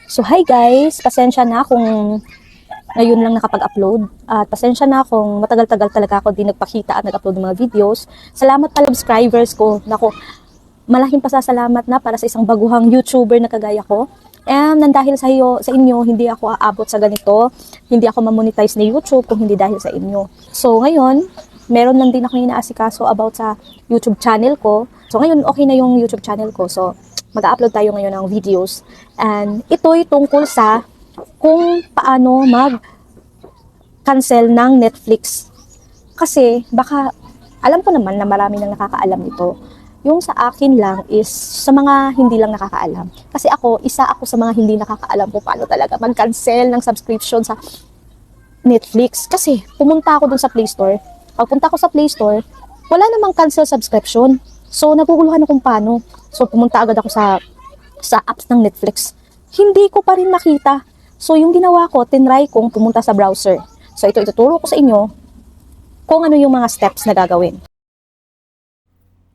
So hi guys, pasensya na kung ngayon lang nakapag-upload at pasensya na kung matagal-tagal talaga ako di nagpakita at nag-upload ng mga videos. Salamat pala subscribers ko. Nako, malaking pasasalamat na para sa isang baguhang YouTuber na kagaya ko. And nandahil sa inyo, hindi ako aabot sa ganito. Hindi ako ma-monetize ni YouTube kung hindi dahil sa inyo. So ngayon, meron lang din ako inaasikaso about sa YouTube channel ko. So ngayon, okay na yung YouTube channel ko. So mag-upload tayo ngayon ng videos. And ito'y tungkol sa kung paano mag-cancel ng Netflix. Kasi baka, alam ko naman na marami nang nakakaalam nito. Yung sa akin lang is sa mga hindi lang nakakaalam. Kasi isa ako sa mga hindi nakakaalam kung paano talaga mag-cancel ng subscription sa Netflix. Kasi pumunta ako dun sa Play Store. Pagpunta ko sa Play Store, wala namang cancel subscription. So naguguluhan ako kung paano. So pumunta agad ako sa apps ng Netflix. Hindi ko pa rin makita. So yung ginawa ko, tinry kong pumunta sa browser. So ito ituturo ko sa inyo kung ano yung mga steps na gagawin.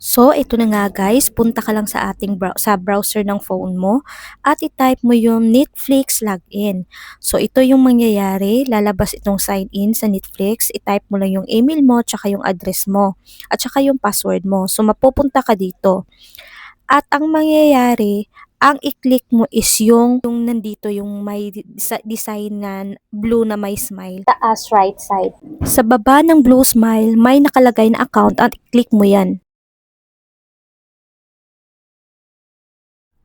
So, ito na nga guys, punta ka lang sa sa browser ng phone mo at i-type mo yung Netflix login. So, ito yung mangyayari, lalabas itong sign in sa Netflix, i-type mo lang yung email mo, tsaka yung address mo, at tsaka yung password mo. So, mapupunta ka dito. At ang mangyayari, ang i-click mo is yung nandito, yung may design na blue na may smile. Taas right side. Sa baba ng blue smile, may nakalagay na account at i-click mo yan.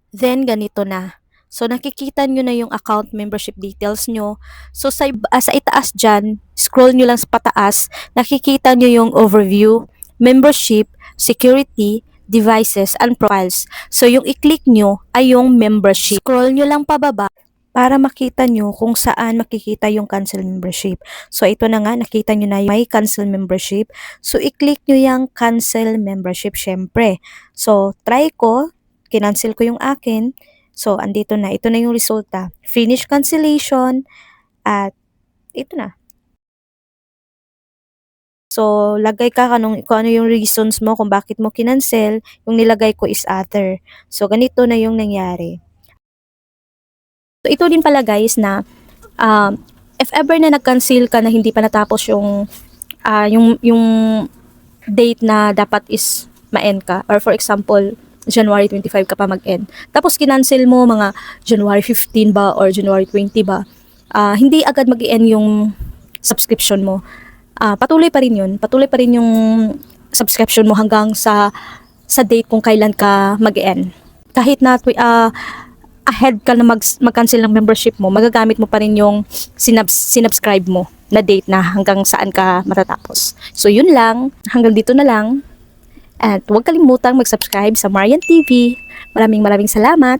Then, ganito na. So, nakikita nyo na yung account membership details nyo. So, sa itaas dyan, scroll nyo lang sa pataas, nakikita nyo yung overview, membership, security, devices, and profiles. So, yung i-click nyo ay yung membership. Scroll nyo lang pababa para makita nyo kung saan makikita yung cancel membership. So, ito na nga, nakita nyo na may cancel membership. So, i-click nyo yung cancel membership syempre. So, try ko. Kinancel ko yung akin. So, andito na. Ito na yung resulta. Finish cancellation. At, ito na. So, lagay ka kung ano yung reasons mo kung bakit mo kinancel. Yung nilagay ko is other. So, ganito na yung nangyari. So, ito din pala guys na if ever na nag-cancel ka na hindi pa natapos yung date na dapat is ma-end ka. Or for example, January 25 ka pa mag-end. Tapos kinancel mo mga January 15 ba or January 20 ba, hindi agad mag-end yung subscription mo. Patuloy pa rin yun. Patuloy pa rin yung subscription mo hanggang sa date kung kailan ka mag-end. Kahit na ahead ka na mag-cancel ng membership mo, magagamit mo pa rin yung sinubscribe mo na date na hanggang saan ka matatapos. So yun lang. Hanggang dito na lang. At huwag kalimutang mag-subscribe sa Marian TV. Maraming salamat.